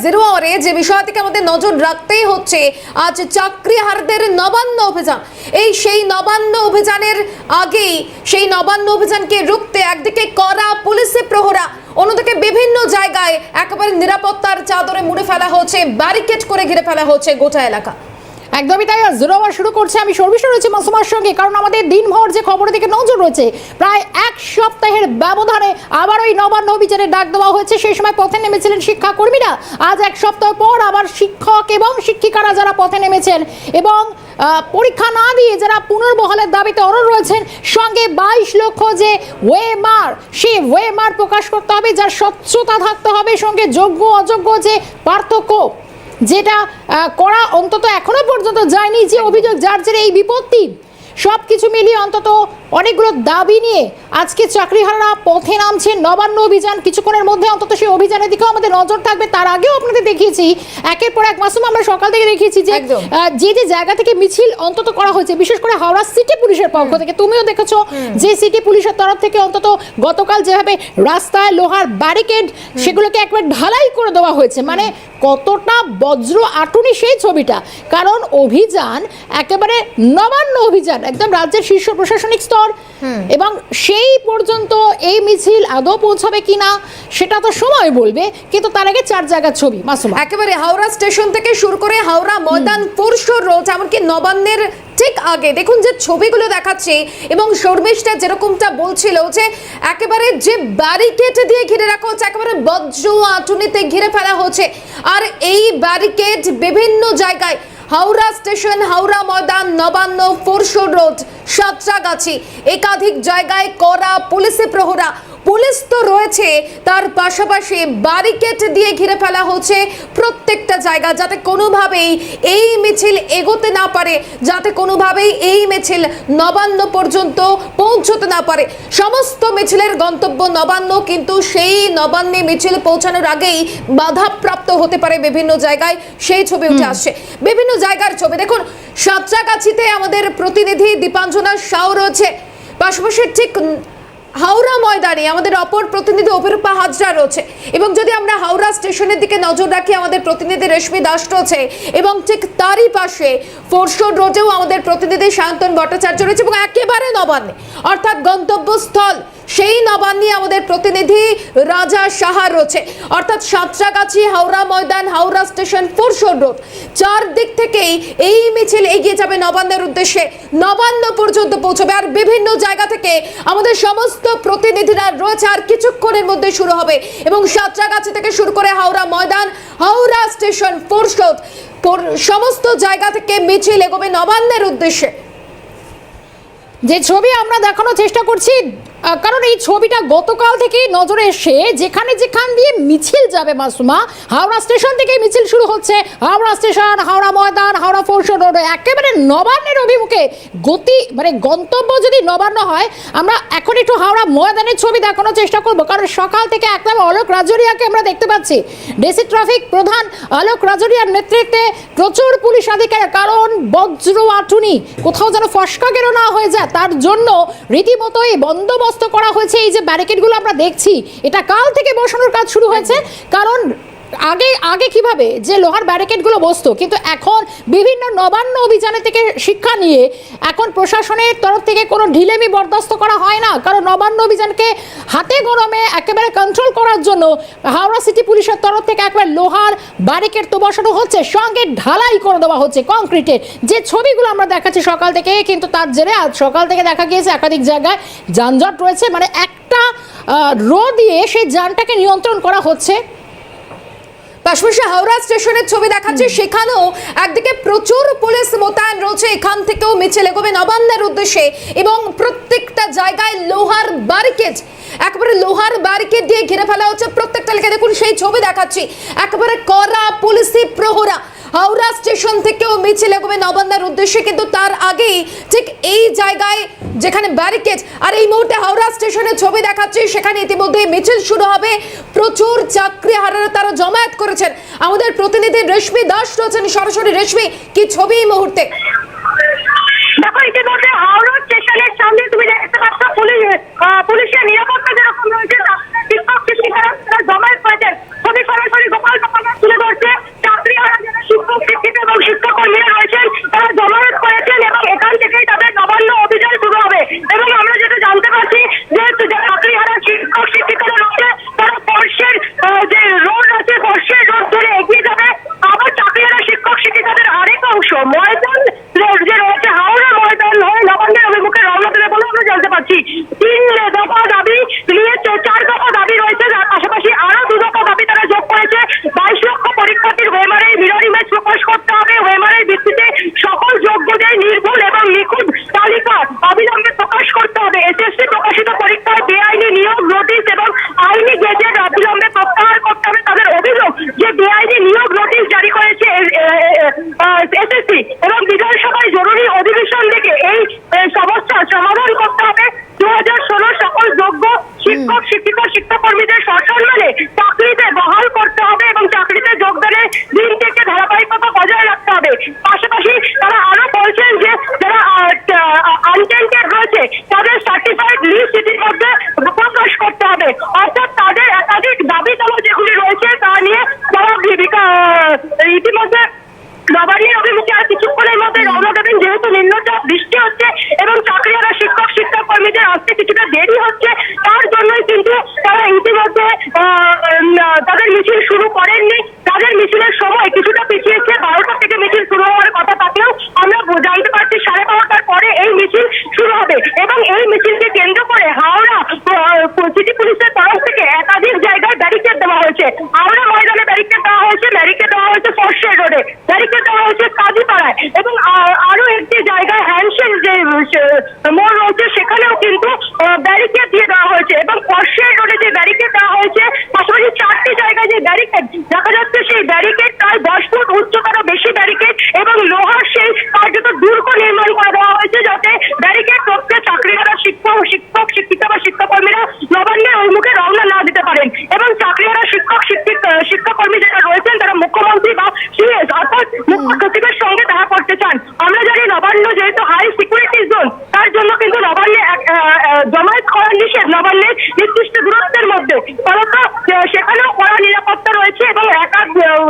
Zero আওয়ারে যে বিষয়টিকে আমাদের নজর রাখতেই হচ্ছে, আজ চাকরিহারদের নবান্ন অভিযান। সেই নবান্ন অভিযানের আগেই সেই নবান্ন অভিযানকে রুখতে একদিকে কড়া পুলিশি প্রহরা, অন্যদিকে বিভিন্ন জায়গায় একেবারে নিরাপত্তার চাদরে মুড়ে ফেলা হচ্ছে, ব্যারিকেড করে ঘিরে ফেলা হচ্ছে গোটা এলাকা। একদমই তাই। জিরো আওয়ার শুরু করছে, আমি শর্মিষ্ঠা রয়েছে মাসুমার সঙ্গে, কারণ আমাদের দিনভর যে খবরের দিকে নজর রয়েছে, প্রায় এক সপ্তাহের ব্যবধানে আবার ওই নবান্ন অভিযানের ডাক দেওয়া হয়েছে। সেই সময় পথে নেমেছিলেন শিক্ষাকর্মীরা, আজ এক সপ্তাহ পর আবার শিক্ষক এবং শিক্ষিকারা যারা পথে নেমেছেন এবং পরীক্ষা না দিয়ে যারা পুনর্বহালের দাবিতে অনড় রয়েছেন, সঙ্গে 22 লক্ষ যে ওয়েমার, সেই ওয়েমার প্রকাশ করতে হবে, যার স্বচ্ছতা থাকতে হবে, সঙ্গে যোগ্য অযোগ্য যে পার্থক্য যেটা করা অন্তত এখনো পর্যন্ত যায়নি, যে অভিযোগ যার জেরে এই বিপত্তি, সব কিছু মিলিয়ে অন্তত অনেকগুলো দাবি নিয়ে আজকে চাকরিহারারা পথে নামছেন। নবান্ন অভিযান কিছুক্ষণের মধ্যে অন্তত সেই অভিযানের দিকেও আমাদের নজর থাকবে। তার আগেও আপনাদের দেখিয়েছি একের পর এক মাসুম, আমরা সকাল থেকে দেখিয়েছি যে যে জায়গা থেকে মিছিল অন্তত করা হয়েছে, বিশেষ করে হাওড়া সিটি পুলিশের পক্ষ থেকে। তুমিও দেখেছো যে সিটি পুলিশের তরফ থেকে অন্তত গতকাল যেভাবে রাস্তায় লোহার ব্যারিকেড সেগুলোকে একবার ঢালাই করে দেওয়া হয়েছে, মানে কতটা বজ্র আটুনি সেই ছবিটা। কারণ অভিযান একেবারে নবান্ন অভিযান, একদম রাজ্যের শীর্ষ প্রশাসনিক স্তর, এবং সেই পর্যন্ত এই মিছিল আদৌ পৌঁছাবে কিনা সেটা তো সময় বলবে, কিন্তু তার আগে চার জায়গার ছবি মাসুমা। একেবারে হাওড়া স্টেশন থেকে শুরু করে হাওড়া ময়দান, পুরসর রোড, এমনকি নবান্নের ঠিক আগে দেখুন যে ছবিগুলো দেখাচ্ছে, এবং শর্মিষ্ঠা যেরকমটা বলছিল যে একেবারে যে ব্যারিকেড দিয়ে ঘিরে রাখা হচ্ছে, একেবারে বজ্র আটুনিতে ঘিরে ফেলা হচ্ছে। আর এই ব্যারিকেড বিভিন্ন জায়গায়, হাওড়া স্টেশন, হাওড়া ময়দান, নবান্ন, পুরসর রোড, সাঁতরাগাছি, একাধিক জায়গায় কড়া পুলিশি প্রহরা। পুলিশ তো রয়েছে, তার পাশাপাশি ব্যারিকেড দিয়ে ঘিরে ফেলা হচ্ছে প্রত্যেকটা জায়গা, যাতে কোনোভাবেই এই মিছিল এগোতে না পারে, যাতে কোনোভাবেই এই মিছিল নবান্ন পর্যন্ত পৌঁছতে না পারে। সমস্ত মিছিলের গন্তব্য নবান্ন, কিন্তু সেই নবান্নে মিছিল পৌঁছানোর আগেই বাধাপ্রাপ্ত হতে পারে বিভিন্ন জায়গায়, সেই ছবি উঠে আসছে। বিভিন্ন জায়গার ছবি দেখুন, সাঁতরাগাছিতে আমাদের প্রতিনিধি দীপাঞ্জনা সাউ রয়েছে, পাশাপাশি ঠিক হাওড়া ময়দানে আমাদের অপর প্রতিনিধি অভিরূপা হাজরা রয়েছে, এবং যদি আমরা হাওড়া স্টেশনের দিকে নজর রাখি, আমাদের প্রতিনিধি রেশমি দাস রয়েছে, এবং ঠিক তারই পাশে ফোরশোর রোডেও আমাদের প্রতিনিধি সায়ন্তন ভট্টাচার্য রয়েছে, এবং একেবারে নবান্নে অর্থাৎ গন্তব্যস্থল সেই নবান্নে আমাদের প্রতিনিধি রাজা সাহা রয়েছে। অর্থাৎ Santragachi, Howrah Maidan, Howrah station, foreshore road, চারদিক থেকেই এই মিছিল এগিয়ে যাবে নবান্নের উদ্দেশ্যে, নবান্ন পর্যন্ত পৌঁছবে। আর বিভিন্ন জায়গা থেকে আমাদের সমস্ত প্রতিনিধিরা রয়েছে, আর কিছুক্ষণের মধ্যে শুরু হবে, এবং সাঁতরাগাছি থেকে শুরু করে হাওড়া ময়দান, হাওড়া স্টেশন, ফোরশোর, সমস্ত জায়গা থেকে মিছিল এগোবে নবান্নের উদ্দেশ্যে। যে ছবি আমরা দেখানোর চেষ্টা করছি, কারণ এই ছবিটা গতকাল থেকেই নজরে এসে যেখানে যেখান দিয়ে মিছিল যাবে মাসুমা, হাওড়া স্টেশন থেকে মিছিল শুরু হচ্ছে, Howrah station, Howrah Maidan, Howrah foreshore road, একেবারে নবান্নের অভিমুখে গতি, মানে গন্তব্য যদি নবান্ন হয়। আমরা এখন একটু হাওড়া ময়দানের ছবি দেখানোর চেষ্টা করবো, কারণ সকাল থেকে একদম অলোক রাজরিয়াকে আমরা দেখতে পাচ্ছি, ডিসি ট্রাফিক প্রধান অলোক রাজরিয়ার নেতৃত্বে প্রচুর পুলিশ আধিকারিক, কারণ বজ্র আটুনি কোথাও যেন ফসকা গেল না হয়ে যায়, তার জন্য রীতিমতো এই বন্দোবস্ত করা হয়েছে। এই যে ব্যারিকেডগুলো আমরা দেখছি, এটা কাল থেকে বসানোর কাজ শুরু হয়েছে, কারণ আগে কিভাবে যে লোহার ব্যারিকেডগুলো বসতো, কিন্তু এখন বিভিন্ন নবান্ন অভিযানের থেকে শিক্ষা নিয়ে এখন প্রশাসনের তরফ থেকে কোনো ঢিলেমি বরদাস্ত করা হয় না, কারণ নবান্ন অভিযানকে হাতে গরমে একেবারে কন্ট্রোল করার জন্য হাওড়া সিটি পুলিশের তরফ থেকে একবার লোহার ব্যারিকেড তো বসানো হচ্ছে, সঙ্গে ঢালাই করে দেওয়া হচ্ছে কংক্রিটের। যে ছবিগুলো আমরা দেখাচ্ছি সকাল থেকে, কিন্তু তার জেরে আজ সকাল থেকে দেখা গিয়েছে একাধিক জায়গায় যানজট রয়েছে, মানে একটা রো দিয়ে সেই যানটাকে নিয়ন্ত্রণ করা হচ্ছে। পাশাপাশি হাওড়া স্টেশনের ছবি দেখাচ্ছে, সেখানেও একদিকে প্রচুর পুলিশ মোতায়েন রয়েছে, এখান থেকেও মিছিল এগোবে নবান্নের উদ্দেশ্যে, এবং প্রত্যেকটা জায়গায় লোহার ব্যারিকেড, একেবারে লোহার ব্যারিকেড দিয়ে ঘিরে ফেলা হচ্ছে প্রত্যেকটা এলাকায়। দেখুন সেই ছবি দেখাচ্ছি, একেবারে কড়া পুলিশি প্রহরা। হাওড়া স্টেশন থেকেও মিছিল এগোবে নবান্নের উদ্দেশ্যে, কিন্তু তার আগেই ঠিক এই জায়গায় যেখানে ব্যারিকেড, আর এই মুহূর্তে হাওড়া স্টেশনের ছবি দেখাচ্ছি, সেখানে ইতিমধ্যে মিছিল শুরু হবে। প্রচুর চাকরিহারারা তারা জমায়েত করেছেন। আমাদের প্রতিনিধি রেশমি দাস রয়েছেন সরাসরি। রেশমি, কি ছবি এই মুহূর্তে? দেখো, ইতিমধ্যে হাওড়া স্টেশনের সামনে তুমি দেখতে পাচ্ছ পুলিশের নিরাপত্তা যেরকম রয়েছে, শিক্ষক শিক্ষিকারা জমায়েত করেছেন। ছবি সরাসরি গোপাল তুলে ধরছে। এসএসসি এবং বিধানসভায় জরুরি অধিবেশন থেকে এই সমস্যার সমাধান করতে হবে। 2016 সকল যোগ্য শিক্ষক শিক্ষিকা শিক্ষাকর্মীদের সসম্মানে চাকরিতে বহাল করতে হবে এবং চাকরিতে যোগদানের দিন থেকে ধারাবাহিকতা বজায় রাখতে হবে। পাশাপাশি তারা আরো বলছেন যে যারা আনটেন্টেড রয়েছে তাদের সার্টিফাইড লিস্ট ইতিমধ্যে প্রকাশ করতে হবে। অর্থাৎ তাদের একাধিক দাবি দাবা যেগুলি রয়েছে তা নিয়ে তারা ইতিমধ্যে নবান্নের অভিমুখে আর কিছুক্ষণের মধ্যে রওনা দেবেন, যেহেতু নিম্নচাপ বৃষ্টি হচ্ছে এবং চাকরিহারা শিক্ষক শিক্ষাকর্মীদের আসতে কিছুটা দেরি হচ্ছে, তার জন্যই কিন্তু তারা ইতিমধ্যে তাদের মিছিল শুরু করেননি। তাদের মিছিলের সময় কিছুটা পিছিয়েছে, 12টা থেকে মিছিল শুরু হওয়ার কথা থাকলেও আমরা জানতে পারছি 12:30টার পরে এই মিছিল শুরু হবে এবং এই মিছিলকে কেন্দ্র করে হাওড়া সিটি পুলিশের তরফ থেকে একাধিক জায়গায় ব্যারিকেড দেওয়া হয়েছে। হাওড়া ময়দানে ব্যারিকেড দেওয়া হয়েছে, ব্যারিকেড দেওয়া হয়েছে ফরশেড রোডে, ব্যারিকেড দেওয়া হয়েছে কাজীপাড়ায় এবং আরো একটি জায়গায় হ্যান্ডশেক যে মোড় রয়েছে সেখানেও কিন্তু ব্যারিকেড দিয়ে দেওয়া হয়েছে এবং ফরশেড রোডে যে ব্যারিকেড দেওয়া হয়েছে, পাশাপাশি 4টি জায়গায় যে ব্যারিকেড দেখা যাচ্ছে সেই ব্যারিকেড প্রায় 10 ফুট উচ্চতারও বেশি ব্যারিকেড এবং লোহার সেই কার্যত দুর্গ নির্মাণ করে দেওয়া হয়েছে যাতে ব্যারিকেড রক্ষে চাকরিহারা শিক্ষক শিক্ষিকা বা শিক্ষাকর্মীরা নবান্নের অভিমুখে রওনা না দিতে পারেন এবং চাকরিহারা শিক্ষাকর্মী যারা রয়েছেন তারা মুখ্যমন্ত্রী বা সিএস অর্থাৎ মুখ্য সচিবের সঙ্গে দেখা করতে চান। আমরা জানি নবান্ন যেহেতু হাই সিকিউরিটি জোন, তার জন্য কিন্তু নবান্নে জমায়েত করার নিষেধ নবান্নের নির্দিষ্ট দূরত্বের মধ্যে, ফলত সেখানেও কড়া নিরাপত্তা রয়েছে এবং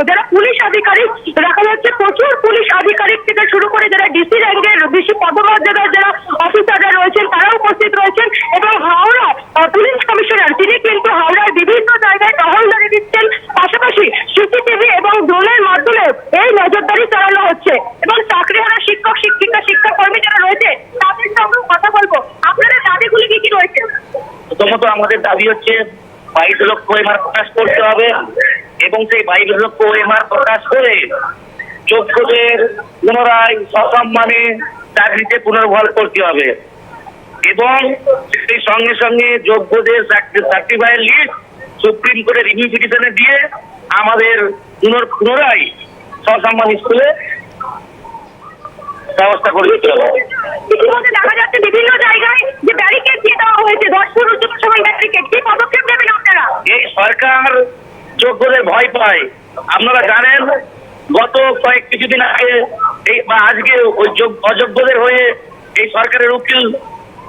যারা পুলিশ আধিকারিক দেখা যাচ্ছে প্রচুর পুলিশ আধিকারিক থেকে শুরু করে যারা ডিসি র্যাঙ্কের বেশি পদমর্যাদার যারা অফিসাররা রয়েছেন তারা উপস্থিত রয়েছেন এবং হাওড়া পুলিশ কমিশনার তিনি কিন্তু হাওড়ার বিভিন্ন জায়গায় টহলদারি দিচ্ছেন। পাশাপাশি সিসিটিভি এবং ড্রোনের মাধ্যমে এই নজরদারি চালানো হচ্ছে এবং চাকরিহারা শিক্ষক শিক্ষিকা শিক্ষাকর্মী যারা রয়েছে তাদের সঙ্গেও কথা বলবো। আপনাদের দাবিগুলি কি কি রয়েছে? প্রথমত আমাদের দাবি হচ্ছে 22 লক্ষ এমআর প্রকাশ করতে হবে এবং সেই 22 লক্ষ এমআর প্রকাশ করে যোগ্যদের পুনরায় সসম্মানে চাকরিতে পুনর্বহাল করতে হবে এবং সেই সঙ্গে সঙ্গে যোগ্যদের সার্টিফাইড লিস্ট সুপ্রিম কোর্টের রিভিউ পিটিশনে দিয়ে আমাদের পুনরায় সসম্মান স্কুলে ব্যবস্থা করে দিতে হবে। ইতিমধ্যে দেখা যাচ্ছে বিভিন্ন জায়গায় যে ব্যারিকেড দিয়ে দেওয়া হয়েছে 10 ফুট উচ্চতা সময় ব্যারিকেড, কি পদক্ষেপ নেবেন আপনারা? এই সরকার যোগ্যদের ভয় পায়। আপনারা জানেন গত কিছুদিন আগে আজকে ওই অযোগ্যদের হয়ে এই সরকারের উকিল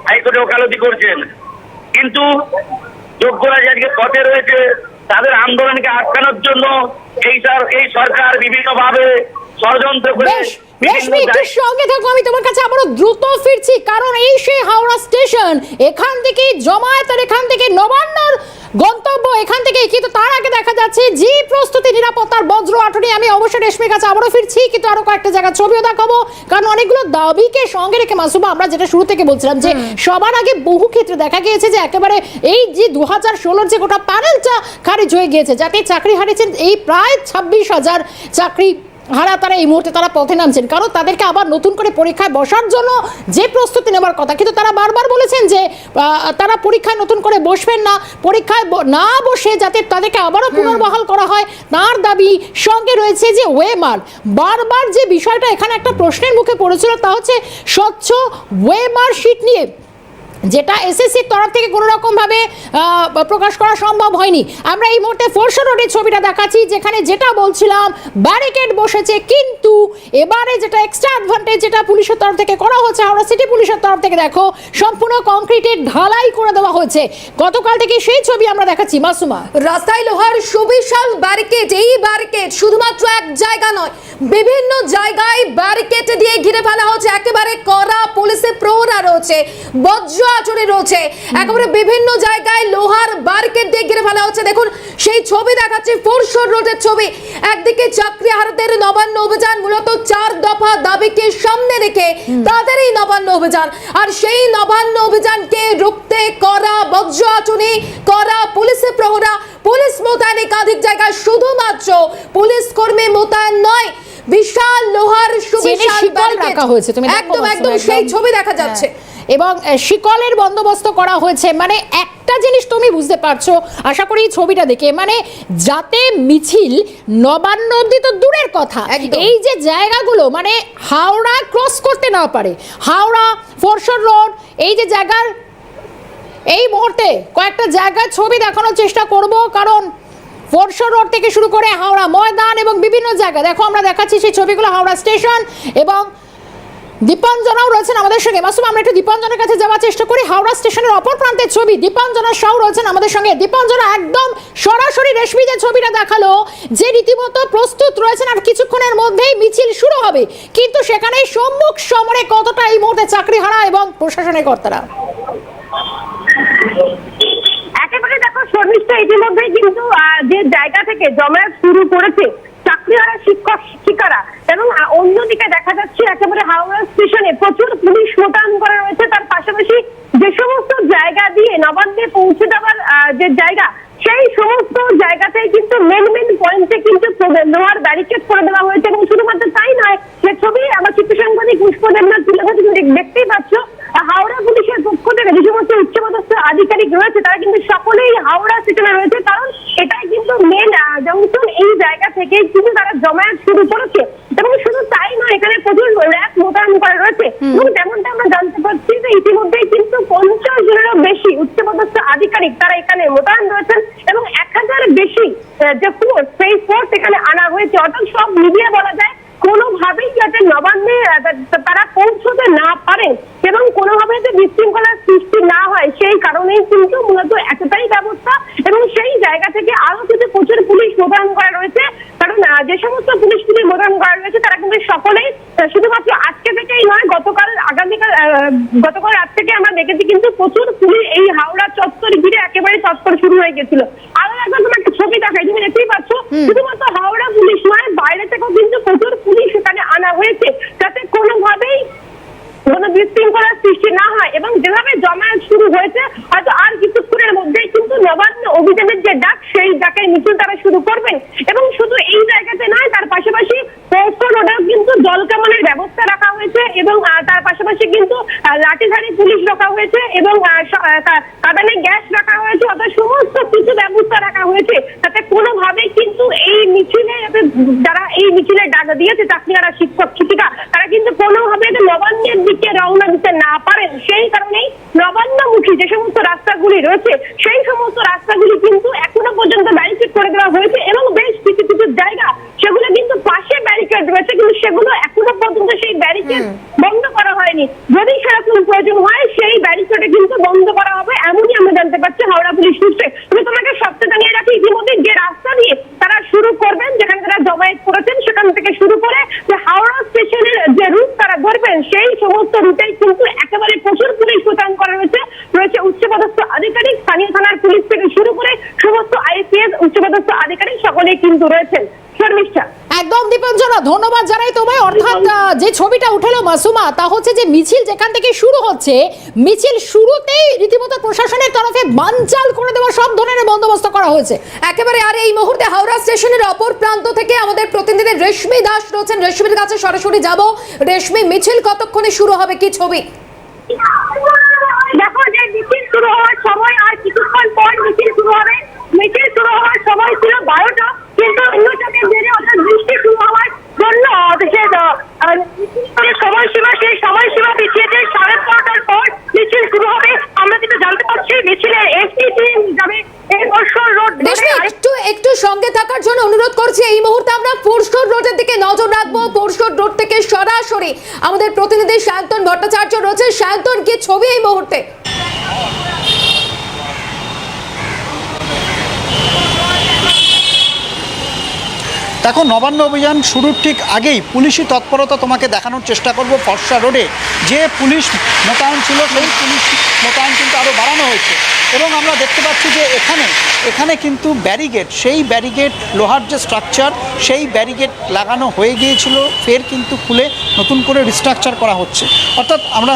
হাইকোর্টে ওকালতি করছেন, কিন্তু যোগ্যরা যে আজকে পথে রয়েছে তাদের আন্দোলনকে আটকানোর জন্য এই সরকার বিভিন্নভাবে ষড়যন্ত্র করে। রেশমি একটু সঙ্গে থাকো, আমি তোমার কাছে আবারও দ্রুত ফিরছি কারণ এই সেই হাওড়া স্টেশন, এখান থেকে জমায়েত আর এখান থেকে নবান্নর গন্তব্য, এখান থেকে কিন্তু তার আগে দেখা যাচ্ছে যে প্রস্তুতি নিরাপত্তার বজ্র আটনি। আমি অবশ্যই রেশমির কাছে আবারও ফিরছি কিন্তু আরো কয়েকটা জায়গা ছবিও দেখাবো কারণ অনেকগুলো দাবিকে সঙ্গে রেখে মাসুমা আমরা যেটা শুরু থেকে বলছিলাম যে সবার আগে বহু ক্ষেত্রে দেখা গিয়েছে যে একেবারে এই যে 2016 যে গোটা প্যানেলটা খারিজ হয়ে গিয়েছে যাতে চাকরি হারিয়েছেন এই প্রায় 26,000 চাকরি হারা তারা এই মুহূর্তে তারা পথে নামছেন কারণ তাদেরকে আবার নতুন করে পরীক্ষায় বসার জন্য যে প্রস্তুতি নেওয়ার কথা, কিন্তু তারা বারবার বলেছেন যে তারা পরীক্ষায় নতুন করে বসবেন না, পরীক্ষায় না বসে যাতে তাদেরকে আবারও পুনর্বহাল করা হয় তার দাবি। সঙ্গে রয়েছে যে ওয়েমার, বারবার যে বিষয়টা এখানে একটা প্রশ্নের মুখে পড়েছিল তা হচ্ছে স্বচ্ছ ওয়েমার শিট নিয়ে যেটা এসএসসির তরফ থেকে কোনো রকমভাবে প্রকাশ করা সম্ভব হয়নি। আমরা এই মুহূর্তে ফোরশো রোডের ছবিটা দেখাচ্ছি যেখানে যেটা বলছিলাম ব্যারিকেড বসেছে, কিন্তু এবারে যেটা এক্সট্রা অ্যাডভান্টেজ যেটা পুলিশের তরফ থেকে করা হচ্ছে হাওড়া সিটি পুলিশের তরফ থেকে দেখো সম্পূর্ণ কংক্রিটের ঢালাই করে দেওয়া হয়েছে। গতকাল থেকে সেই ছবি আমরা দেখাচ্ছি মাসুমা। রাস্তায় লোহার সুবিশাল ব্যারিকেড, এই ব্যারিকেড শুধুমাত্র এক জায়গা নয় বিভিন্ন জায়গায় ব্যারিকেড দিয়ে ঘিরে ফেলা হচ্ছে, একেবারে কড়া পুলিশের প্রহরা রয়েছে, বজ্র আচরণ রয়েছে, একেবারে বিভিন্ন জায়গায় লোহার ব্যারিকেড দিয়ে ঘিরে ফেলা হচ্ছে। দেখুন সেই ছবি দেখাচ্ছে ফোরশো রোডের ছবি। একদিকে চাকরিহারাদের নবান্ন অভিযান, মূলত 4 দফা দাবিকে সামনে রেখে তাদের এই নবান্ন অভিযান, আর সেই নবান্ন অভিযানকে রুখতে কড়া বজ্র আচরণ, কড়া পুলিশের প্রহরা, পুলিশ মোতায়েন একাধিক জায়গায়, শুধুমাত্র পুলিশ কর্মী মোতায়েন নয় বিশাল লোহার সুবিশাল ব্যারিকেড রাখা হয়েছে। তুমি একদম সেই ছবি দেখা যাচ্ছে। এবং শিকলের বন্দোবস্ত করা হয়েছে। মানে একটা জিনিস তুমি বুঝতে পারছো আশা করি ছবিটা দেখে, মানে যাতে মিছিল নবান্ন অব্দি তো দূরের কথা, একদম। এই যে জায়গাগুলো মানে হাওড়া ক্রস করতে না পারে, হাওড়া ফোরশোর রোড, এই যে জায়গার এই মুহূর্তে কয়েকটা জায়গার ছবি দেখানোর চেষ্টা করব, কারণ ফোরশোর রোড থেকে শুরু করে হাওড়া ময়দান এবং বিভিন্ন জায়গা দেখো আমরা দেখাচ্ছি সেই ছবিগুলো, হাওড়া স্টেশন এবং দীপাঞ্জনাও রয়েছেন আমাদের সঙ্গে। মাসুম, আমরা একটু দীপাঞ্জনের কাছে যাওয়ার চেষ্টা করি। হাওড়া স্টেশনের অপর প্রান্তের ছবি, দীপাঞ্জনা সাউ রয়েছেন আমাদের সঙ্গে। দীপাঞ্জনা, একদম সরাসরি রেশমি যে ছবিটা দেখালো যে রীতিমতো প্রস্তুত রয়েছেন আর কিছুক্ষণের মধ্যেই মিছিল শুরু হবে, কিন্তু সেখানে সম্মুখ সমরে কতটা এই মুহূর্তে চাকরিহারা এবং প্রশাসনের কর্তারা? একেবারে দেখো শর্মিষ্ঠা, ইতিমধ্যেই কিন্তু যে জায়গা থেকে জমায়েত শুরু করেছে চাকরিহারা শিক্ষক শিক্ষিকারা, এবং অন্যদিকে দেখা যাচ্ছে একেবারে হাওড়া স্টেশনে প্রচুর পুলিশ মোতায়েন করা রয়েছে। তার পাশাপাশি যে সমস্ত জায়গা দিয়ে নবান্নে পৌঁছে দেওয়ার যে জায়গা, সেই সমস্ত জায়গাতেই কিন্তু মেন পয়েন্টে কিন্তু লোহার ব্যারিকেড করে দেওয়া হয়েছে। এবং শুধুমাত্র তাই নয়, যে ছবি আমার চিত্র সাংবাদিক পুষ্প দেবনাথ তুলে ধরে তুমি দেখতেই পাচ্ছ, হাওড়া পুলিশের পক্ষ থেকে যে সমস্ত উচ্চপদস্থ আধিকারিক রয়েছে তারা কিন্তু সকলেই হাওড়া স্টেশনে রয়েছে, কারণ এটাই কিন্তু মেন জংশন। এই জায়গা থেকে কিন্তু তারা জমায়েত শুরু করেছে। এবং শুধু তাই নয়, এখানে প্রচুর র্যাক মোতায়েন করা রয়েছে। এবং যেমনটা আমরা জানতে পারছি যে ইতিমধ্যেই কিন্তু 50 জনেরও বেশি উচ্চপদস্থ আধিকারিক তারা এখানে মোতায়েন রয়েছেন, এবং 1000 বেশি যে ফোর্স, সেই ফোর্স এখানে আনা হয়েছে। অর্থাৎ সব মিলিয়ে বলা যায় কোনোভাবেই যাতে নবান্নে তারা পৌঁছতে না পারেন এবং কোনোভাবে যে বিশৃঙ্খলার সৃষ্টি না হয়, সেই কারণেই কিন্তু মূলত এতটাই ব্যবস্থা। এবং সেই জায়গা থেকে আরো কিন্তু প্রচুর পুলিশ মোতায়েন করা রয়েছে, কারণ যে সমস্ত পুলিশ মোতায়েন করা রয়েছে তারা কিন্তু সকলেই শুধুমাত্র আজকে থেকেই নয়, গতকাল রাত থেকে আমরা দেখেছি কিন্তু প্রচুর পুলিশ এই হাওড়া চত্বর ঘিরে একেবারে তৎপর শুরু হয়ে গেছিল। আরো একবার তোমার একটা ছবি দেখাই, তুমি দেখতেই পাচ্ছ শুধুমাত্র হাওড়া পুলিশ নয়, বাইরে থেকেও কিন্তু প্রচুর পুলিশ এখানে আনা হয়েছে যাতে কোনোভাবেই কোনো বিশৃঙ্খলার সৃষ্টি না হয়। এবং যেভাবে জমায়েত শুরু হয়েছে, হয়তো আর কিছুক্ষণের মধ্যেই কিন্তু নবান্ন অভিযানের যে ডাক, সেই ডাকের মিছিল তারা শুরু করবেন। এবং শুধু এই জায়গাতে নয়, তার পাশাপাশি ফোরশোর রোডেও কিন্তু জল কামানের ব্যবস্থা রাখা হয়েছে, এবং তার পাশাপাশি কিন্তু লাঠিধারী পুলিশ রাখা হয়েছে, এবং কাঁদানে গ্যাস রাখা হয়েছে। অর্থাৎ সমস্ত কিছু ব্যবস্থা রাখা হয়েছে যাতে কোনোভাবেই কিন্তু এই মিছিলে, যারা এই মিছিলের ডাক দিয়েছে চাকরিহারা শিক্ষক শিক্ষিকা, তারা কিন্তু কোনোভাবে নবান্নের দিকে রওনা দিতে না পারেন। সেই কারণেই নবান্নমুখী যে সমস্ত রাস্তাগুলি রয়েছে, সেই সমস্ত রাস্তাগুলি কিন্তু এখনো পর্যন্ত ব্যারিকেড করে দেওয়া হয়েছে, এবং বেশ কিছু কিছু জায়গা সেগুলো কিন্তু পাশে ব্যারিকেড রয়েছে, কিন্তু সেগুলো এখনো পর্যন্ত সেই ব্যারিকেড বন্ধ করা হয়নি। যদি সেরকম প্রয়োজন হয়, সেই ব্যারিকেডে কিন্তু বন্ধ করা হবে, এমনই আমরা জানতে পারছি হাওড়া পুলিশ সূত্রে। আমি তোমাকে সবটা জানিয়ে রাখি, ইতিমধ্যে যে রাস্তা দিয়ে তারা শুরু করবেন, যেখানে তারা জমায়েত করেছেন, সেখান থেকে শুরু করে যে হাওড়া স্টেশনের যে রুট তারা ধরবেন, সেই সমস্ত রুটেই কিন্তু একেবারে প্রচুর পুলিশ মোতায়েন করা রয়েছে। উচ্চপদস্থ আধিকারিক, স্থানীয় থানার পুলিশ থেকে শুরু করে সমস্ত আইপিএস উচ্চপদস্থ আধিকারিক সকলেই কিন্তু রয়েছেন। শর্মিষ্ঠা, একদম দীপাঞ্জনা, ধন্যবাদ জানাই তোমায়। অর্থাৎ যে ছবিটা উঠেলো মাসুমা, তা হচ্ছে যে মিছিল যেখান থেকে শুরু হচ্ছে, মিছিল শুরুতেই রীতিমতো প্রশাসনের তরফে বানচাল করে দেওয়া সব ধরনের বন্দোবস্ত করা হয়েছে একেবারে। আর এই মুহূর্তে হাওড়া স্টেশনের অপর প্রান্ত থেকে আমাদের প্রতিনিধি রেশমি দাস রয়েছেন, রেশমির কাছে সরাসরি যাব। রেশমি, মিছিল কতক্ষণে শুরু হবে, কি ছবি? দেখো, যে মিছিল শুরু হওয়ার সময় আর কিছুক্ষণ পর মিছিল শুরু হবে। মিছিল শুরু হওয়ার সময় ছিল 12টা, কিন্তু অন্যটাকে বেড়ে অর্থাৎ বৃষ্টি শুরু হওয়ার জন্য সেই সময়সীমা পিছিয়েছে। 12:30টার পর মিছিল শুরু হবে। আমরা কিন্তু জানতে পারছি মিছিলের এসটিসি যাবে এই ফোরশোর রোড। একটু সঙ্গে থাকার জন্য অনুরোধ করছি। এই মুহূর্তে আমরা ফোরশোর রোডের দিকে নজর রাখবো। ফোরশোর রোড থেকে সরাসরি আমাদের প্রতিনিধি সায়ন্তন ভট্টাচার্য রয়েছে। সায়ন্তন, কি ছবি এই মুহূর্তে? দেখো, নবান্ন অভিযান শুরুর ঠিক আগেই পুলিশি তৎপরতা তোমাকে দেখানোর চেষ্টা করব। ফরসা রোডে যে পুলিশ মোতায়েন ছিল, সেই পুলিশ মোতায়েন কিন্তু আরও বাড়ানো হয়েছে, এবং আমরা দেখতে পাচ্ছি যে এখানে কিন্তু ব্যারিকেড, সেই ব্যারিকেড লোহার যে স্ট্রাকচার, সেই ব্যারিকেড লাগানো হয়ে গিয়েছিল, ফের কিন্তু খুলে নতুন করে রিস্ট্রাকচার করা হচ্ছে। অর্থাৎ আমরা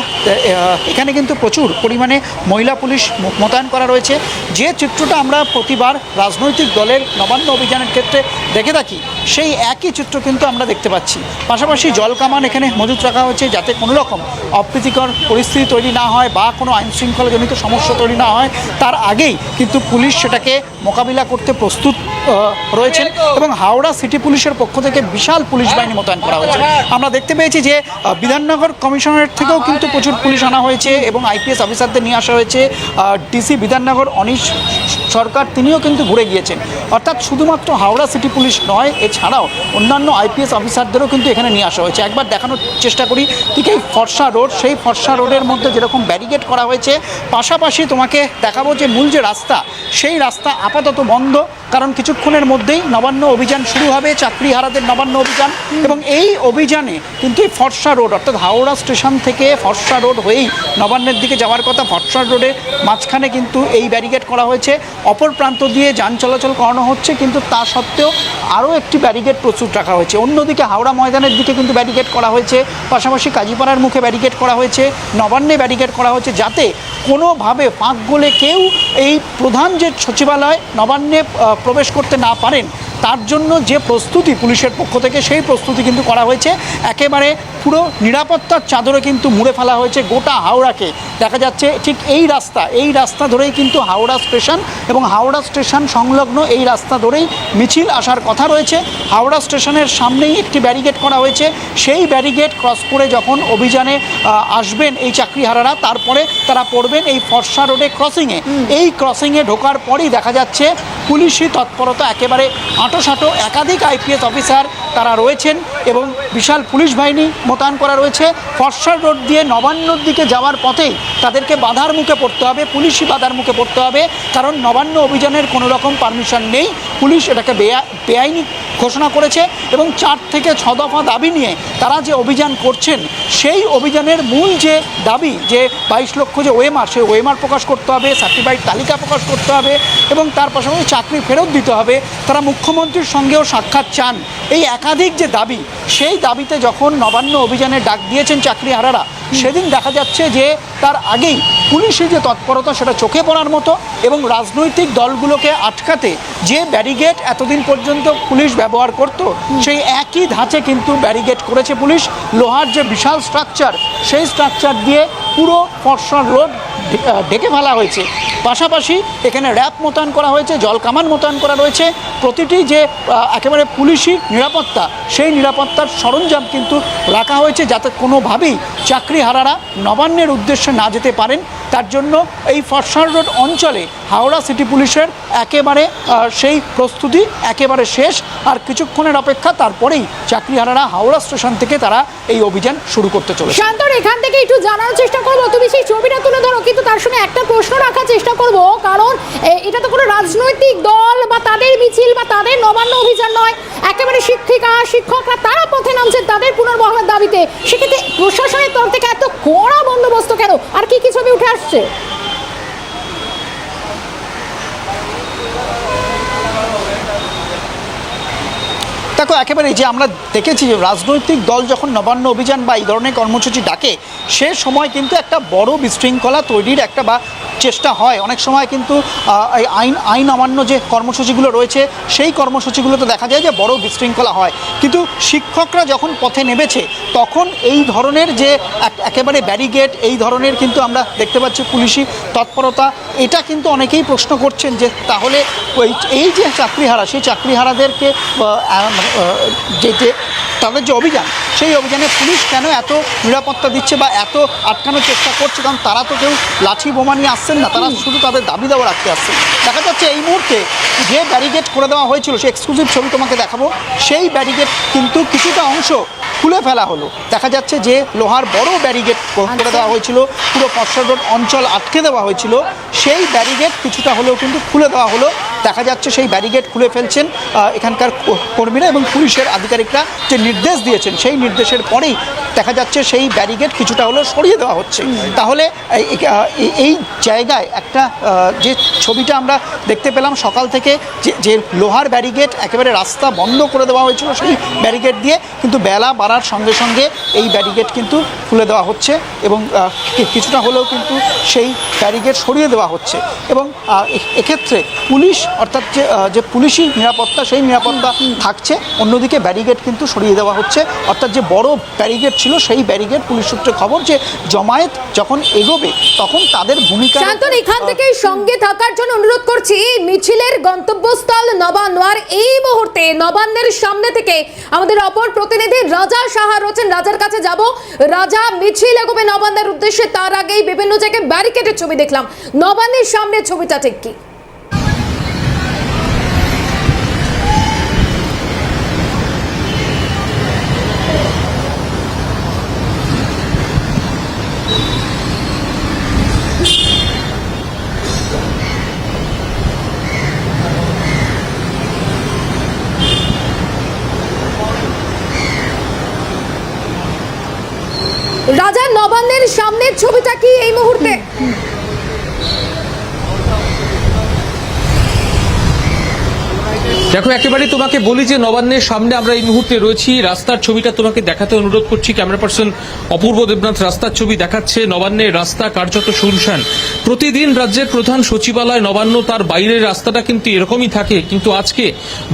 এখানে কিন্তু প্রচুর পরিমাণে মহিলা পুলিশ মোতায়েন করা রয়েছে। যে চিত্রটা আমরা প্রতিবার রাজনৈতিক দলের নবান্ন অভিযানের ক্ষেত্রে দেখে থাকি, সেই একই চিত্র কিন্তু আমরা দেখতে পাচ্ছি। পাশাপাশি জল কামান এখানে মজুত রাখা হয়েছে যাতে কোনো রকম অপ্রীতিকর পরিস্থিতি তৈরি না হয় বা কোনো আইনশৃঙ্খলাজনিত সমস্যা তৈরি না হয়, তার আগেই কিন্তু পুলিশ সেটাকে মোকাবিলা করতে প্রস্তুত রয়েছেন এবং হাওড়া সিটি পুলিশের পক্ষ থেকে বিশাল পুলিশ বাহিনী মোতায়েন করা হয়েছে। আমরা দেখতে পেয়েছি যে বিধাননগর কমিশনারেট থেকেও কিন্তু প্রচুর পুলিশ আনা হয়েছে এবং আইপিএস অফিসারদের নিয়ে আসা হয়েছে। ডিসি বিধাননগর অনিশ সরকার তিনিও কিন্তু ঘুরে গিয়েছেন। অর্থাৎ শুধুমাত্র হাওড়া সিটি পুলিশ নয়, এছাড়াও অন্যান্য আইপিএস অফিসারদেরও কিন্তু এখানে নিয়ে আসা হয়েছে। একবার দেখানোর চেষ্টা করি ঠিক এই ফর্সা রোড, সেই ফর্সা রোডের মধ্যে যেরকম ব্যারিকেড করা হয়েছে, পাশাপাশি তোমাকে দেখাবো যে মূল যে রাস্তা, সেই রাস্তা আপাতত বন্ধ, কারণ কিছুক্ষণের মধ্যেই নবান্ন অভিযান শুরু হবে, চাকরিহারাদের নবান্ন অভিযান। এবং এই অভিযানে কিন্তু এই ফর্সা রোড অর্থাৎ হাওড়া স্টেশন থেকে ফর্সা রোড হয়েই নবান্নের দিকে যাওয়ার কথা, ফর্সা রোডের মাঝখানে কিন্তু এই ব্যারিকেড করা হয়েছে। অপর প্রান্ত দিয়ে যান চলাচল করানো হচ্ছে, কিন্তু তা সত্ত্বেও আরও একটি ব্যারিকেড প্রস্তুত রাখা হয়েছে। অন্যদিকে হাওড়া ময়দানের দিকে কিন্তু ব্যারিকেড করা হয়েছে, পাশাপাশি কাজীপাড়ার মুখে ব্যারিকেড করা হয়েছে, নবান্নে ব্যারিকেড করা হয়েছে, যাতে কোনোভাবে ফাঁক গলে কেউ এই প্রধান যে সচিবালয় নবান্নে প্রবেশ করতে না পারেন। তার জন্য যে প্রস্তুতি পুলিশের পক্ষ থেকে, সেই প্রস্তুতি কিন্তু করা হয়েছে। একেবারে পুরো নিরাপত্তার চাদরে কিন্তু মুড়ে ফেলা হয়েছে গোটা হাওড়াকে। দেখা যাচ্ছে ঠিক এই রাস্তা ধরেই কিন্তু হাওড়া স্টেশন এবং হাওড়া স্টেশন সংলগ্ন এই রাস্তা ধরেই মিছিল আসার কথা রয়েছে। হাওড়া স্টেশনের সামনেই একটি ব্যারিকেড করা হয়েছে। সেই ব্যারিকেড ক্রস করে যখন অভিযানে আসবেন এই চাকরিহারারা, তারপরে তারা পড়বেন এই ফর্সা রোডে ক্রসিংয়ে। এই ক্রসিংয়ে ঢোকার পরই দেখা যাচ্ছে পুলিশি তৎপরতা একেবারে আঁটোসাঁটো, একাধিক আইপিএস অফিসার তারা রয়েছেন এবং বিশাল পুলিশ বাহিনী মোতায়েন করা রয়েছে। ফর্সা রোড দিয়ে নবান্নর দিকে যাওয়ার পথেই তাদেরকে বাধার মুখে পড়তে হবে, পুলিশি বাধার মুখে পড়তে হবে, কারণ নবান্ন অভিযানের কোনো রকম পারমিশন নেই। পুলিশ এটাকে বেআইনি ঘোষণা করেছে এবং 4 থেকে 6 দফা দাবি নিয়ে তারা যে অভিযান করছেন, সেই অভিযানের মূল যে দাবি যে 22 লক্ষ যে ওএমআর, সেই ওএমআর প্রকাশ করতে হবে, সার্টিফাইড তালিকা প্রকাশ করতে হবে এবং তার পাশাপাশি চাকরি ফেরত দিতে হবে। তারা মুখ্যমন্ত্রীর সঙ্গেও সাক্ষাৎ চান। এই একাধিক যে দাবি, সেই দাবিতে যখন নবান্ন অভিযানে ডাক দিয়েছেন চাকরিহারারা, সেদিন দেখা যাচ্ছে যে তার আগেই পুলিশের যে তৎপরতা সেটা চোখে পড়ার মতো। এবং রাজনৈতিক দলগুলোকে আটকাতে যে ব্যারিকেড এতদিন পর্যন্ত পুলিশ ব্যবহার করত, সেই একই ধাঁচে কিন্তু ব্যারিকেড করেছে পুলিশ। লোহার যে বিশাল স্ট্রাকচার, সেই স্ট্রাকচার দিয়ে পুরো ফর্সা রোড ঢেকে ফেলা হয়েছে। পাশাপাশি এখানে র্যাব মোতায়েন করা হয়েছে, জল কামান মোতায়েন করা রয়েছে। প্রতিটি যে একেবারে পুলিশি নিরাপত্তা, সেই নিরাপত্তার সরঞ্জাম কিন্তু রাখা হয়েছে, যাতে কোনোভাবেই চাকরিহারারা নবান্নের উদ্দেশ্যে না যেতে পারেন। তার জন্য এই ফর্সা রোড অঞ্চলে হাওড়া সিটি পুলিশের একেবারে সেই প্রস্তুতি একেবারে শেষ। আর কিছুক্ষণের অপেক্ষা, তারপরেই চাকরিহারারা হাওড়া স্টেশন থেকে তারা এই অভিযান শুরু করতে চলেছে। শান্তর, এখান থেকে একটু জানার চেষ্টা করবো, তুমি সেই ছবিটা তুলে ধরো, কিন্তু তার সঙ্গে একটা প্রশ্ন রাখার চেষ্টা করব, কারণ এটা তো কোনো রাজনৈতিক দল বা তাদের মিছিল বা তাদের নবান্ন অভিযান নয়, একেবারে শিক্ষকরা তারা পথে নামছেন তাদের পুনর্বহালের দাবিতে। সেক্ষেত্রে প্রশাসনের তরফ থেকে এত কড়া বন্দোবস্ত কেন? আর কি কি ছবি উঠে আসছে? দেখো, একেবারে যে আমরা দেখেছি যে রাজনৈতিক দল যখন নবান্ন অভিযান বা এই ধরনের কর্মসূচি ডাকে, সে সময় কিন্তু একটা বড় বিশৃঙ্খলা তৈরির একটা বা চেষ্টা হয়। অনেক সময় কিন্তু এই আইন অমান্য যে কর্মসূচিগুলো রয়েছে, সেই কর্মসূচিগুলোতে দেখা যায় যে বড় বিশৃঙ্খলা হয়। কিন্তু শিক্ষকরা যখন পথে নেমেছে, তখন এই ধরনের যে একেবারে ব্যারিকেড, এই ধরনের কিন্তু আমরা দেখতে পাচ্ছি পুলিশি তৎপরতা। এটা কিন্তু অনেকেই প্রশ্ন করছেন যে তাহলে এই যে চাকরিহারা, সেই চাকরিহারাদেরকে যে তাদের যে অভিযান, সেই অভিযানে পুলিশ কেন এত নিরাপত্তা দিচ্ছে বা এত আটকানোর চেষ্টা করছে? কারণ তারা তো কেউ লাঠি বোমা নিয়ে আসছেন না, তারা শুধু তাদের দাবি দাওয়া রাখতে আসছেন। দেখা যাচ্ছে এই মুহূর্তে যে ব্যারিকেড করে দেওয়া হয়েছিল, সেই এক্সক্লুসিভ ছবি তোমাকে দেখাবো, সেই ব্যারিকেড কিন্তু কিছুটা অংশ খুলে ফেলা হলো। দেখা যাচ্ছে যে লোহার বড় ব্যারিকেড করে দেওয়া হয়েছিল, পুরো ফর্সা রোড অঞ্চল আটকে দেওয়া হয়েছিল, সেই ব্যারিকেড কিছুটা হলেও কিন্তু খুলে দেওয়া হলো। দেখা যাচ্ছে সেই ব্যারিকেড খুলে ফেলছেন এখানকার কর্মীরা এবং পুলিশের আধিকারিকরা যে নির্দেশ দিয়েছেন, সেই নির্দেশের পরেই দেখা যাচ্ছে সেই ব্যারিকেড কিছুটা হলেও সরিয়ে দেওয়া হচ্ছে। তাহলে এই জায়গায় একটা যে ছবিটা আমরা দেখতে পেলাম সকাল থেকে, যে লোহার ব্যারিকেড একেবারে রাস্তা বন্ধ করে দেওয়া হয়েছিল সেই ব্যারিকেড দিয়ে, কিন্তু বেলা বাড়ার সঙ্গে সঙ্গে এই ব্যারিকেড কিন্তু খুলে দেওয়া হচ্ছে এবং কিছুটা হলেও কিন্তু সেই ব্যারিকেড সরিয়ে দেওয়া হচ্ছে এবং এক্ষেত্রে পুলিশ অর্থাৎ যে পুলিশি নিরাপত্তা সেই নিরাপত্তা থাকছে, অন্যদিকে ব্যারিকেড কিন্তু সরিয়ে দেওয়া হচ্ছে। অর্থাৎ যে বড় ব্যারিকেড ছিল সেই ব্যারিকেড পুলিশ সূত্রে খবর যে জমায়েত যখন এগোবে তখন তাদের ভূমিকা। শান্তন, এখান থেকে সঙ্গে থাকার জন্য অনুরোধ করছি। মিছিলের গন্তব্যস্থল নবান্ন, আর এই মুহূর্তে নবান্নের সামনে থেকে আমাদের অপর প্রতিনিধি রাজা সাহা রয়েছেন। রাজার কাছে যাব। রাজা, মিছিল এগোবে নবান্নের উদ্দেশ্যে, তার আগেই বিভিন্ন জায়গায় ব্যারিকেডের ছবি দেখলাম, নবান্নের সামনে ছবিটা ঠিক কি? রাজা, নবান্নের সামনের ছবিটা কি এই মুহূর্তে? দেখো, একেবারে তোমাকে বলি যে নবান্নের সামনে আমরা এই মুহূর্তে রয়েছি। রাস্তার ছবিটা তোমাকে দেখাতে অনুরোধ করছি। ক্যামেরা পার্সন অপূর্ব দেবনাথ রাস্তার ছবি দেখাচ্ছে। নবান্নের রাস্তা কার্যত শুনশান। প্রতিদিন রাজ্যের প্রধান সচিবালয় নবান্ন, তার বাইরের রাস্তাটা কিন্তু এরকমই থাকে, কিন্তু আজকে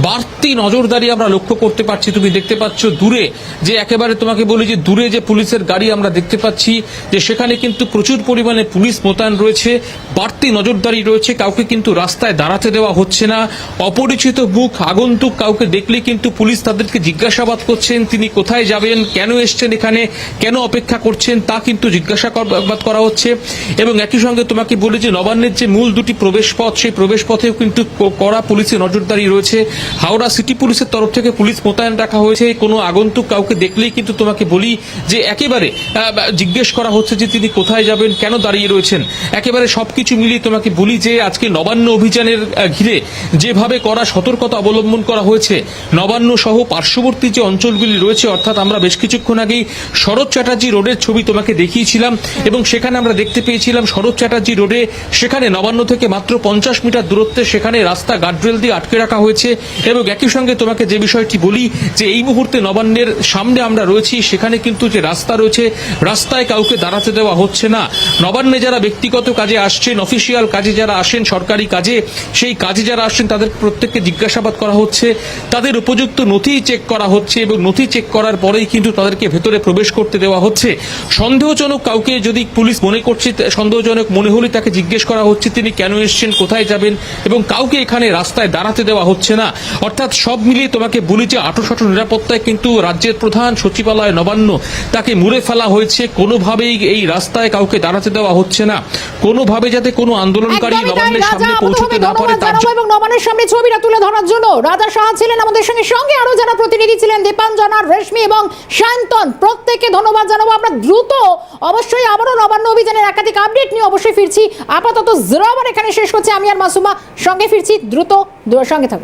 বাড়তি নজরদারি আমরা লক্ষ্য করতে পারছি। তুমি দেখতে পাচ্ছ দূরে যে, একেবারে তোমাকে বলি যে দূরে যে পুলিশের গাড়ি আমরা দেখতে পাচ্ছি, যে সেখানে কিন্তু প্রচুর পরিমাণে পুলিশ মোতায়েন রয়েছে, বাড়তি নজরদারি রয়েছে। কাউকে কিন্তু রাস্তায় দাঁড়াতে দেওয়া হচ্ছে না। অপরিচিত মুখ, আগন্তুক কাউকে দেখলে কিন্তু পুলিশ তাদেরকে জিজ্ঞাসাবাদ করছেন, তিনি কোথায় যাবেন, কেন এসছেন এখানে, কেন অপেক্ষা করছেন, তা কিন্তু জিজ্ঞাসাবাদ করা হচ্ছে। এবং একই সঙ্গে তোমাকে বলি যে নবান্নের যে মূল দুটি প্রবেশ পথ, সেই প্রবেশ পথেও কিন্তু কড়া পুলিশের নজরদারি রয়েছে। হাওড়া সিটি পুলিশের তরফ থেকে পুলিশ মোতায়েন রাখা হয়েছে। কোনো আগন্তুক কাউকে দেখলেই কিন্তু তোমাকে বলি যে একেবারে জিজ্ঞেস করা হচ্ছে যে তিনি কোথায় যাবেন, কেন দাঁড়িয়ে রয়েছেন। একেবারে সবকিছু মিলিয়ে তোমাকে বলি যে আজকে নবান্ন অভিযানের ঘিরে যেভাবে কড়া সতর্কতা অবলম্বন করা হয়েছে, নবান্ন সহ পার্শ্ববর্তী যে অঞ্চলগুলি রয়েছে, অর্থাৎ আমরা বেশ কিছুক্ষণ আগেই শরৎ চ্যাটার্জি রোডের ছবি তোমাকে দেখিয়েছিলাম এবং সেখানে আমরা দেখতে পেয়েছিলাম শরৎ চ্যাটার্জি রোডে সেখানে নবান্ন থেকে মাত্র 50 মিটার দূরত্বে সেখানে রাস্তা গার্ডরেল দিয়ে আটকে রাখা হয়েছে। এবং একই সঙ্গে তোমাকে যে বিষয়টি বলি যে এই মুহূর্তে নবান্নের সামনে আমরা রয়েছি, সেখানে কিন্তু যে রাস্তা রয়েছে, রাস্তায় কাউকে দাঁড়াতে দেওয়া হচ্ছে না। নবান্নে যারা ব্যক্তিগত কাজে আসছেন, অফিসিয়াল কাজে যারা আসেন, সরকারি কাজে, সেই কাজে যারা আসছেন তাদের প্রত্যেককে জিজ্ঞাসাবাদ করা হচ্ছে, তাদের উপযুক্ত নথি চেক করা হচ্ছে এবং নথি চেক করার পরেই কিন্তু তাদেরকে ভেতরে প্রবেশ করতে দেওয়া হচ্ছে। সন্দেহজনক কাউকে যদি পুলিশ মনে করছে, সন্দেহজনক মনে হলে তাকে জিজ্ঞেস করা হচ্ছে তিনি কেন এসেছেন, কোথায় যাবেন, এবং কাউকে এখানে রাস্তায় দাঁড়াতে দেওয়া হচ্ছে না। অর্থাৎ সব মিলিয়ে তোমাকে বলি যে আঁটোসাঁটো নিরাপত্তায় কিন্তু রাজ্যের প্রধান সচিবালয় নবান্ন তাকে মুড়ে ফেলা হয়েছে। কোনোভাবেই এই রাস্তায় কাউকে দাঁড়াতে দেওয়া হচ্ছে না, কোনোভাবে যাতে কোনো আন্দোলনকারী নবান্নের সামনে পৌঁছতে না পারে তার জন্য। এবং নবান্নের সামনে ছবিটা তুলে ধরার জন্য রাজা সাহা ছিলেন আমাদের সঙ্গে আরো যারা প্রতিনিধি ছিলেন, দীপাঞ্জনা, রেশমি এবং শান্তন, প্রত্যেককে ধন্যবাদ জানাবো। আমরা দ্রুত অবশ্যই আবারও নবান্ন অভিযানের একাধিক আপডেট নিয়ে অবশ্যই ফিরছি। আপাতত 0 আওয়ার এখানে শেষ করছে। আমি আর মাসুমা সঙ্গে ফিরছি দ্রুত, সঙ্গে থাকুন।